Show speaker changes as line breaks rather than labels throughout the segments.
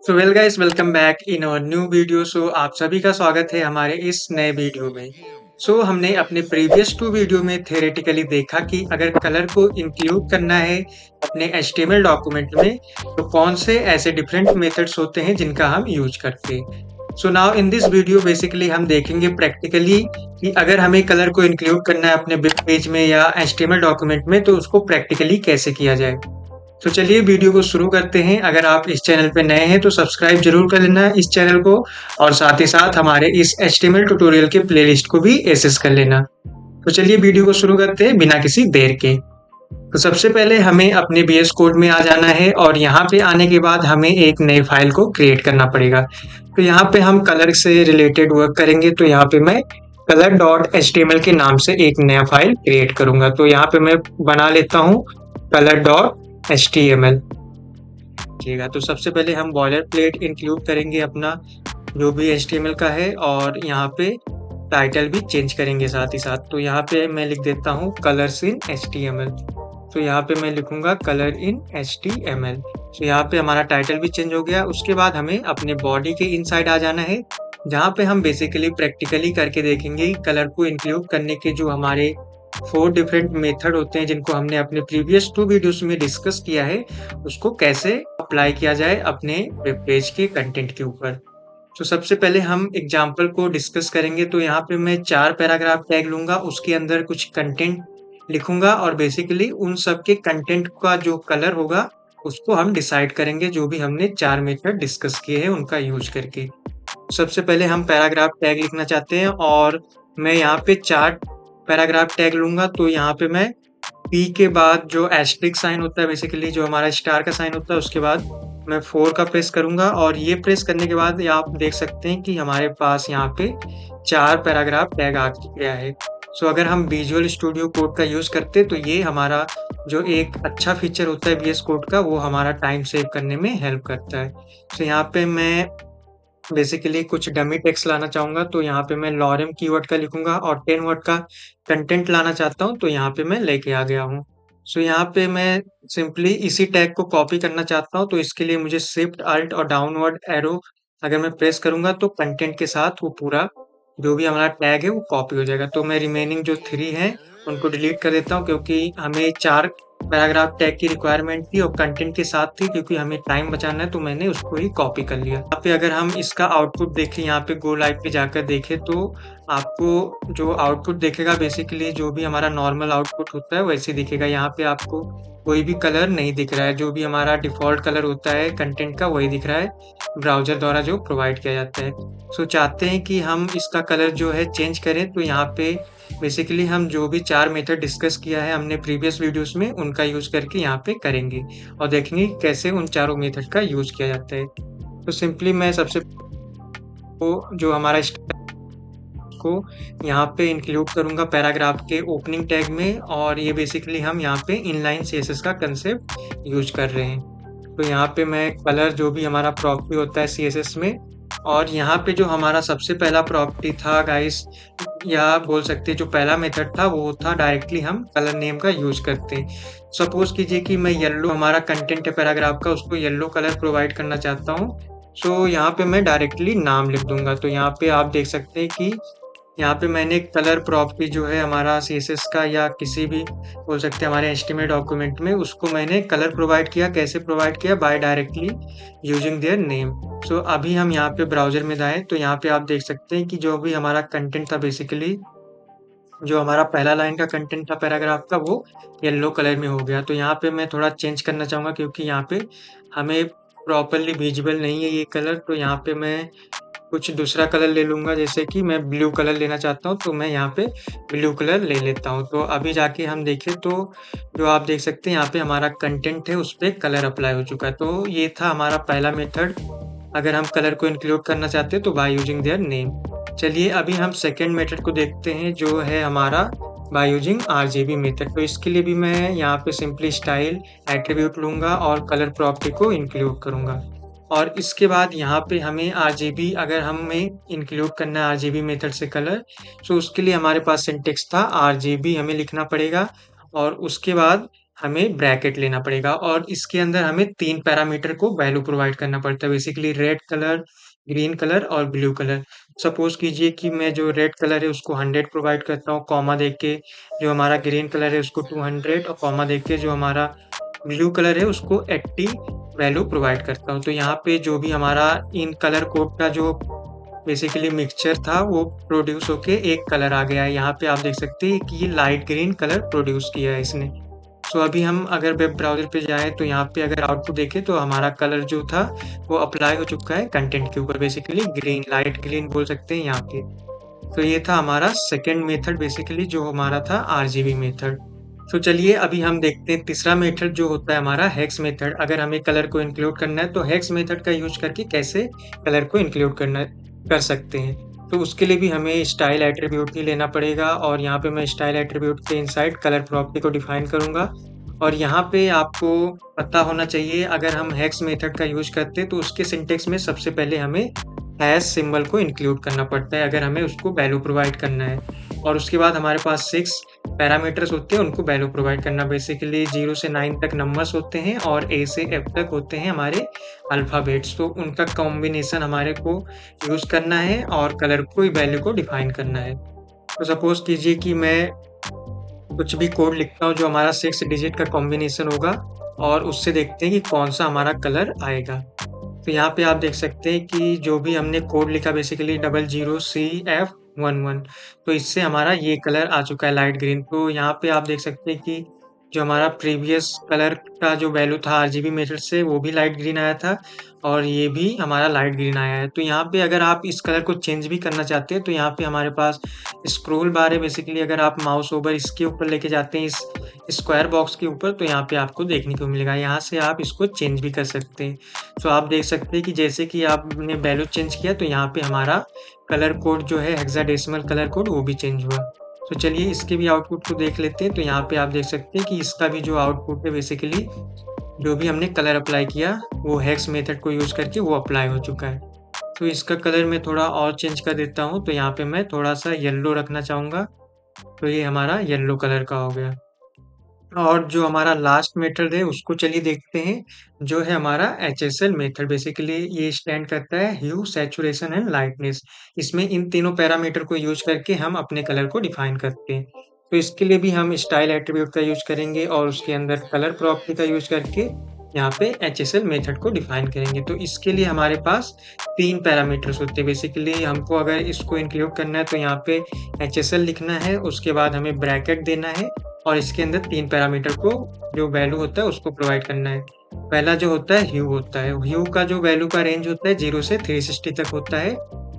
So well guys welcome back in our new video. आप सभी का स्वागत है हमारे इस नए वीडियो में। हमने अपने प्रीवियस टू वीडियो में थ्योरेटिकली देखा कि अगर कलर को इंक्लूड करना है अपने एचटीएमएल डॉक्यूमेंट में तो कौन से ऐसे डिफरेंट मेथड्स होते हैं जिनका हम यूज करते हैं। Now in this video basically हम देखेंगे प्रैक्टिकली कि अगर हमें कलर को इंक्लूड करना है अपने वेब पेज में या एचटीएमएल डॉक्यूमेंट में तो उसको प्रैक्टिकली कैसे किया जाए। तो चलिए वीडियो को शुरू करते हैं। अगर आप इस चैनल पे नए हैं तो सब्सक्राइब जरूर कर लेना इस चैनल को, और साथ ही साथ हमारे इस एचटीएमएल ट्यूटोरियल के प्लेलिस्ट को भी एक्सेस कर लेना। तो चलिए वीडियो को शुरू करते हैं बिना किसी देर के। तो सबसे पहले हमें अपने बीएस कोड में आ जाना है और यहाँ पे आने के बाद हमें एक नई फाइल को क्रिएट करना पड़ेगा। तो यहाँ पे हम कलर से रिलेटेड वर्क करेंगे, तो यहाँ पे मैं कलर डॉट एच के नाम से एक नया फाइल क्रिएट करूंगा। तो यहाँ पे मैं बना लेता हूँ colour dot H T M L. ठीक है, तो सबसे पहले हम बॉयलर प्लेट इंक्लूड करेंगे अपना जो भी एचटीएमएल का है, और यहाँ पे टाइटल भी चेंज करेंगे साथ ही साथ। तो यहाँ पे मैं लिख देता हूँ कलर्स इन एचटीएमएल। तो यहाँ पे मैं लिखूंगा कलर इन एचटीएमएल। तो यहाँ पे हमारा टाइटल भी चेंज हो गया। उसके बाद हमें अपने बॉडी के इनसाइड आ जाना है, जहाँ पे हम बेसिकली प्रैक्टिकली करके देखेंगे कलर को इंक्लूड करने के जो हमारे 4 डिफरेंट मेथड होते हैं जिनको हमने अपने प्रीवियस 2 वीडियोस में डिस्कस किया है, उसको कैसे अप्लाई किया जाए अपने वेब पेज के कंटेंट के ऊपर। तो सबसे पहले हम एग्जाम्पल को डिस्कस करेंगे। तो यहाँ पे मैं 4 पैराग्राफ टैग लूंगा, उसके अंदर कुछ कंटेंट लिखूंगा और बेसिकली उन सब के कंटेंट का जो कलर होगा उसको हम डिसाइड करेंगे, जो भी हमने 4 मेथड डिस्कस किए हैं उनका यूज करके। सबसे पहले हम पैराग्राफ टैग लिखना चाहते हैं और मैं यहाँ पे 4 पैराग्राफ टैग लूंगा। तो यहाँ पे मैं पी के बाद जो एस्टेरिक साइन होता है, बेसिकली जो हमारा स्टार का साइन होता है, उसके बाद मैं 4 का प्रेस करूंगा और ये प्रेस करने के बाद आप देख सकते हैं कि हमारे पास यहाँ पे 4 पैराग्राफ टैग आ गया है। अगर हम विजुअल स्टूडियो कोड का यूज करते तो ये हमारा जो एक अच्छा फीचर होता है वीएस कोड का, वो हमारा टाइम सेव करने में हेल्प करता है। यहाँ पे मैं बेसिकली कुछ डमी टेक्स्ट लाना चाहूंगा। तो यहाँ पे मैं लॉरेम कीवर्ड का लिखूंगा और 10 वर्ड का कंटेंट लाना चाहता हूँ, तो यहाँ पे मैं लेके आ गया हूँ। यहाँ पे मैं सिंपली इसी टैग को कॉपी करना चाहता हूँ, तो इसके लिए मुझे शिफ्ट अल्ट और डाउनवर्ड एरो अगर मैं प्रेस करूंगा तो कंटेंट के साथ वो पूरा जो भी हमारा टैग है वो कॉपी हो जाएगा। तो मैं रिमेनिंग जो 3 हैं उनको डिलीट कर देता हूँ, क्योंकि हमें 4 पैराग्राफ टैग की रिक्वायरमेंट थी और कंटेंट के साथ थी, क्योंकि हमें टाइम बचाना है, तो मैंने उसको ही कॉपी कर लिया। यहाँ पे अगर हम इसका आउटपुट देखें, यहाँ पे गो लाइव पे जाकर देखें, तो आपको जो आउटपुट दिखेगा बेसिकली जो भी हमारा नॉर्मल आउटपुट होता है वैसे दिखेगा। यहाँ पे आपको कोई भी कलर नहीं दिख रहा है, जो भी हमारा डिफ़ॉल्ट कलर होता है कंटेंट का वही दिख रहा है ब्राउज़र द्वारा जो प्रोवाइड किया जाता है। चाहते हैं कि हम इसका कलर जो है चेंज करें, तो यहाँ पे बेसिकली हम जो भी 4 मेथड डिस्कस किया है हमने प्रीवियस वीडियोस में, उनका यूज़ करके यहाँ पे करेंगे और देखेंगे कैसे उन चारों मेथड का यूज़ किया जाता है। तो सिंपली मैं सबसे जो हमारा को यहाँ पे इंक्लूड करूँगा पैराग्राफ के ओपनिंग टैग में, और ये बेसिकली हम यहाँ पे इनलाइन सीएसएस का कंसेप्ट यूज कर रहे हैं। तो यहाँ पे मैं कलर जो भी हमारा प्रॉपर्टी होता है सीएसएस में, और यहाँ पे जो हमारा सबसे पहला प्रॉपर्टी था गाइस, या बोल सकते हैं जो पहला मेथड था वो था डायरेक्टली हम कलर नेम का यूज करते हैं। सपोज कीजिए कि मैं येलो हमारा कंटेंट है पैराग्राफ का, उसको येलो कलर प्रोवाइड करना चाहता हूँ। यहाँ पे मैं डायरेक्टली नाम लिख दूंगा। तो यहाँ पे आप देख सकते हैं कि यहाँ पे मैंने कलर प्रॉपर्टी जो है हमारा सीएसएस का या किसी भी बोल सकते हैं हमारे एचटीएमएल डॉक्यूमेंट में, उसको मैंने कलर प्रोवाइड किया। कैसे प्रोवाइड किया? By directly using their name. अभी हम यहाँ पे ब्राउजर में जाएं तो यहाँ पे आप देख सकते हैं कि जो भी हमारा कंटेंट था बेसिकली जो हमारा पहला लाइन का कंटेंट था पैराग्राफ का, वो येलो कलर में हो गया। तो यहाँ पे मैं थोड़ा चेंज करना चाहूँगा क्योंकि यहाँ पे हमें प्रॉपरली विजिबल नहीं है ये कलर। तो यहाँ पे मैं कुछ दूसरा कलर ले लूँगा, जैसे कि मैं ब्लू कलर लेना चाहता हूँ, तो मैं यहाँ पे ब्लू कलर ले लेता हूँ। तो अभी जाके हम देखें तो जो आप देख सकते हैं यहाँ पे हमारा कंटेंट है उस पर कलर अप्लाई हो चुका है। तो ये था हमारा पहला मेथड, अगर हम कलर को इंक्लूड करना चाहते हैं तो बाय यूजिंग देयर नेम। चलिए अभी हम सेकेंड मेथड को देखते हैं जो है हमारा बाय यूजिंग आरजीबी मेथड। तो इसके लिए भी मैं यहाँ पे सिंपली स्टाइल एट्रीब्यूट लूँगा और कलर प्रॉपर्टी को इंक्लूड करूँगा, और इसके बाद यहाँ पे हमें आरजीबी अगर हमें इंक्लूड करना है आरजीबी मेथड से कलर, उसके लिए हमारे पास सिंटेक्स था आरजीबी हमें लिखना पड़ेगा, और उसके बाद हमें ब्रैकेट लेना पड़ेगा और इसके अंदर हमें 3 पैरामीटर को वैल्यू प्रोवाइड करना पड़ता है basically red colour, green colour और ब्लू कलर। सपोज़ कीजिए कि मैं जो रेड कलर है उसको 100 प्रोवाइड करता हूँ कॉमा देके के, जो हमारा ग्रीन कलर है उसको 200 और कॉमा देके के जो हमारा ब्लू कलर है उसको 80 वैल्यू प्रोवाइड करता हूँ। तो यहाँ पे जो भी हमारा इन कलर कोड का जो बेसिकली मिक्सचर था वो प्रोड्यूस होके एक कलर आ गया है। यहाँ पे आप देख सकते हैं कि ये लाइट ग्रीन कलर प्रोड्यूस किया है इसने। सो अभी हम अगर वेब ब्राउज़र पे जाएँ तो यहाँ पे अगर आउटपुट देखें तो हमारा कलर जो था वो अप्लाई हो चुका है कंटेंट के ऊपर बेसिकली ग्रीन, लाइट ग्रीन बोल सकते हैं यहाँ पे। तो ये था हमारा सेकंड मेथड बेसिकली जो हमारा था आरजीबी मेथड। तो चलिए अभी हम देखते हैं तीसरा मेथड जो होता है हमारा हेक्स मेथड। अगर हमें कलर को इंक्लूड करना है तो हेक्स मेथड का यूज़ करके कैसे कलर को इंक्लूड कर सकते हैं। तो उसके लिए भी हमें स्टाइल एट्रीब्यूट ही लेना पड़ेगा और यहाँ पे मैं स्टाइल एट्रीब्यूट के इनसाइड कलर प्रॉपर्टी को डिफाइन करूँगा। और यहाँ पे आपको पता होना चाहिए अगर हम हेक्स मेथड का यूज़ करते हैं तो उसके सिंटेक्स में सबसे पहले हमें हैश सिंबल को इंक्लूड करना पड़ता है अगर हमें उसको वैल्यू प्रोवाइड करना है। और उसके बाद हमारे पास 6 पैरामीटर्स होते हैं उनको वैल्यू प्रोवाइड करना बेसिकली 0 से 9 तक नंबर्स होते हैं और ए से एफ तक होते हैं हमारे अल्फ़ाबेट्स। तो उनका कॉम्बिनेशन हमारे को यूज़ करना है और कलर को वैल्यू को डिफाइन करना है। तो सपोज़ कीजिए कि मैं कुछ भी कोड लिखता हूँ जो हमारा 6 डिजिट का कॉम्बिनेशन होगा और उससे देखते हैं कि कौन-सा हमारा कलर आएगा। तो यहाँ पे आप देख सकते हैं कि जो भी हमने कोड लिखा बेसिकली 00CF11 तो इससे हमारा ये कलर आ चुका है लाइट ग्रीन। तो यहाँ पे आप देख सकते हैं कि जो हमारा प्रीवियस कलर का जो वैल्यू था आरजीबी मेथड से वो भी लाइट ग्रीन आया था और ये भी हमारा लाइट ग्रीन आया है। तो यहाँ पे अगर आप इस कलर को चेंज भी करना चाहते हैं तो यहाँ पे हमारे पास स्क्रॉल बार है बेसिकली अगर आप माउस ओवर इसके ऊपर लेके जाते हैं इस स्क्वायर बॉक्स के ऊपर तो यहाँ पे आपको देखने को मिलेगा। यहाँ से आप इसको चेंज भी कर सकते हैं। तो आप देख सकते हैं कि जैसे कि आपने वैल्यू चेंज किया तो यहाँ पे हमारा कलर कोड जो है हेक्साडेसिमल कलर कोड वो भी चेंज हुआ। तो चलिए इसके भी आउटपुट को देख लेते हैं। तो यहाँ पे आप देख सकते हैं कि इसका भी जो आउटपुट है बेसिकली जो भी हमने कलर अप्लाई किया वो हेक्स मेथड को यूज़ करके वो अप्लाई हो चुका है। तो इसका कलर मैं थोड़ा और चेंज कर देता हूँ। तो यहाँ पे मैं थोड़ा-सा येलो रखना चाहूँगा। तो ये हमारा येलो कलर का हो गया। और जो हमारा लास्ट मेथड है उसको चलिए देखते हैं, जो है हमारा एचएसएल मेथड बेसिकली ये स्टैंड करता है ह्यू, सैचुरेशन एंड लाइटनेस। इसमें इन तीनों पैरामीटर को यूज़ करके हम अपने कलर को डिफाइन करते हैं। तो इसके लिए भी हम स्टाइल एट्रीब्यूट का यूज़ करेंगे और उसके अंदर कलर प्रॉपर्टी का यूज़ करके यहाँ पे एचएसएल मेथड को डिफाइन करेंगे। तो इसके लिए हमारे पास 3 पैरामीटर्स होते हैं बेसिकली हमको अगर इसको इंक्लूड करना है तो यहाँ पे एचएसएल लिखना है, उसके बाद हमें ब्रैकेट देना है और इसके अंदर 3 पैरामीटर को जो वैल्यू होता है उसको प्रोवाइड करना है। पहला जो होता है ह्यू होता है, ह्यू का जो वैल्यू का रेंज होता है 0 से 360 तक होता है।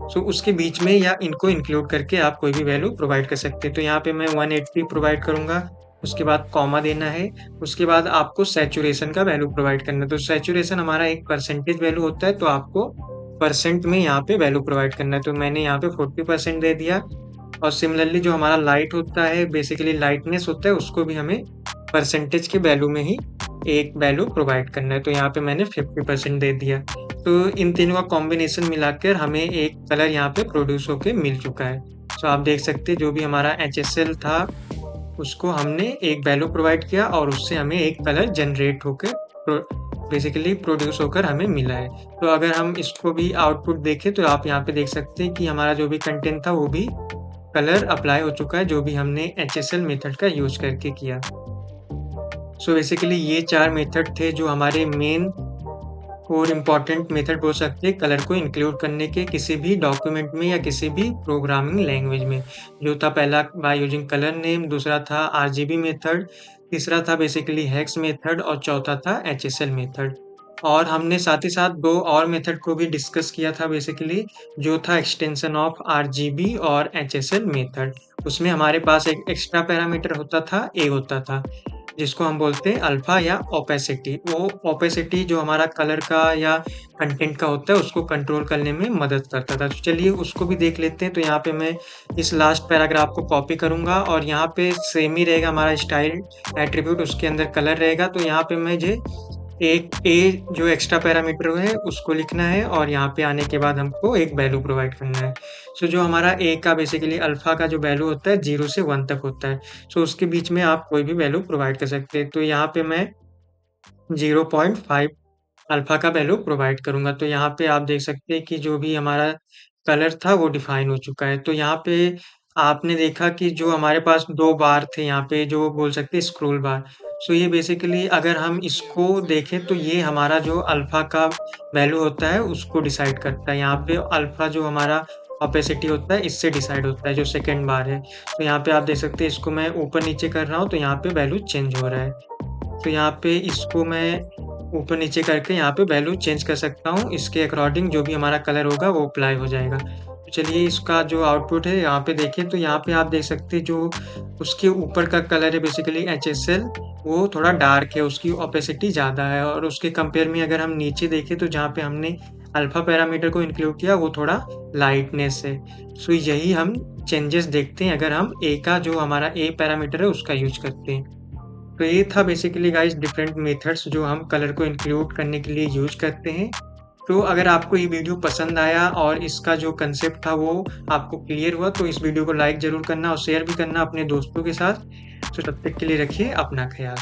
सो उसके बीच में या इनको इंक्लूड करके आप कोई भी वैल्यू प्रोवाइड कर सकते हैं। तो यहाँ पे मैं 180 प्रोवाइड करूँगा, उसके बाद कॉमा देना है, उसके बाद आपको सैचुरेशन का वैल्यू प्रोवाइड करना है। तो सैचुरेशन हमारा एक परसेंटेज वैल्यू होता है तो आपको परसेंट में यहाँ पे वैल्यू प्रोवाइड करना है। तो मैंने यहाँ पे 40% दे दिया और सिमिलरली जो हमारा लाइट होता है बेसिकली लाइटनेस होता है उसको भी हमें परसेंटेज के वैल्यू में ही एक वैल्यू प्रोवाइड करना है। तो यहाँ पे मैंने 50% दे दिया। तो इन तीनों का कॉम्बिनेशन मिलाकर हमें एक कलर यहाँ पे प्रोड्यूस होके मिल चुका है। तो आप देख सकते हैं जो भी हमारा एचएसएल था उसको हमने एक वैल्यू प्रोवाइड किया और उससे हमें एक कलर जनरेट होकर बेसिकली प्रोड्यूस होकर हमें मिला है। तो अगर हम इसको भी आउटपुट देखें तो आप यहाँ पे देख सकते हैं कि हमारा जो भी कंटेंट था वो भी कलर अप्लाई हो चुका है जो भी हमने एचएसएल मेथड का यूज़ करके किया। सो बेसिकली ये 4 मेथड थे जो हमारे मेन और इम्पॉर्टेंट मेथड बोल सकते हैं कलर को इंक्लूड करने के किसी भी डॉक्यूमेंट में या किसी भी प्रोग्रामिंग लैंग्वेज में। जो था पहला बाय यूजिंग कलर नेम, दूसरा था आरजीबी मेथड, तीसरा था बेसिकली हेक्स मेथड और चौथा था एचएसएल मेथड। और हमने साथ ही साथ 2 और मेथड को भी डिस्कस किया था बेसिकली जो था एक्सटेंशन ऑफ आरजीबी और एचएसएल मेथड। उसमें हमारे पास एक एक्स्ट्रा पैरामीटर होता था, ए होता था, जिसको हम बोलते हैं अल्फा या ओपेसिटी। वो ओपेसिटी जो हमारा कलर का या कंटेंट का होता है उसको कंट्रोल करने में मदद करता था। तो चलिए उसको भी देख लेते हैं। तो यहाँ पे मैं इस लास्ट पैराग्राफ को कॉपी करूँगा और यहाँ पे सेम ही रहेगा हमारा स्टाइल एट्रीब्यूट, उसके अंदर कलर रहेगा। तो यहाँ पे मुझे एक ए जो एक्स्ट्रा पैरामीटर है उसको लिखना है और यहाँ पे आने के बाद हमको एक वैल्यू प्रोवाइड करना है। सो जो हमारा ए का बेसिकली अल्फ़ा का जो वैल्यू होता है 0 से 1 तक होता है। सो उसके बीच में आप कोई भी वैल्यू प्रोवाइड कर सकते हैं। तो यहाँ पे मैं 0.5 अल्फ़ा का वैल्यू प्रोवाइड करूँगा। तो यहाँ पे आप देख सकते हैं कि जो भी हमारा कलर था वो डिफ़ाइन हो चुका है। तो यहाँ पे आपने देखा कि जो हमारे पास 2 बार थे यहाँ पे जो बोल सकते हैं स्क्रॉल बार। सो ये बेसिकली अगर हम इसको देखें तो ये हमारा जो अल्फ़ा का वैल्यू होता है उसको डिसाइड करता है। यहाँ पे अल्फ़ा जो हमारा ओपेसिटी होता है इससे डिसाइड होता है जो सेकंड बार है। तो यहाँ पे आप देख सकते हैं इसको मैं ऊपर-नीचे कर रहा हूँ तो यहाँ पे वैल्यू चेंज हो रहा है। तो यहाँ पे इसको मैं ऊपर-नीचे करके यहाँ पे वैल्यू चेंज कर सकता हूँ। इसके अकॉर्डिंग जो भी हमारा कलर होगा वो अप्लाई हो जाएगा। तो चलिए इसका जो आउटपुट है यहाँ पे देखें तो यहाँ पे आप देख सकते हैं जो उसके ऊपर का कलर है बेसिकली एचएसएल वो थोड़ा डार्क है, उसकी ओपेसिटी ज़्यादा है और उसके कंपेयर में अगर हम नीचे देखें तो जहाँ पे हमने अल्फ़ा पैरामीटर को इंक्लूड किया वो थोड़ा लाइटनेस है। सो यही हम चेंजेस देखते हैं अगर हम ए का जो हमारा ए पैरामीटर है उसका यूज़ करते हैं। तो ये था बेसिकली गाइस डिफरेंट मेथड्स जो हम कलर को इंक्लूड करने के लिए यूज़ करते हैं। तो अगर आपको ये वीडियो पसंद आया और इसका जो कंसेप्ट था वो आपको क्लियर हुआ तो इस वीडियो को लाइक ज़रूर करना और शेयर भी करना अपने दोस्तों के साथ। तो तब तक के लिए रखिए अपना ख़्याल।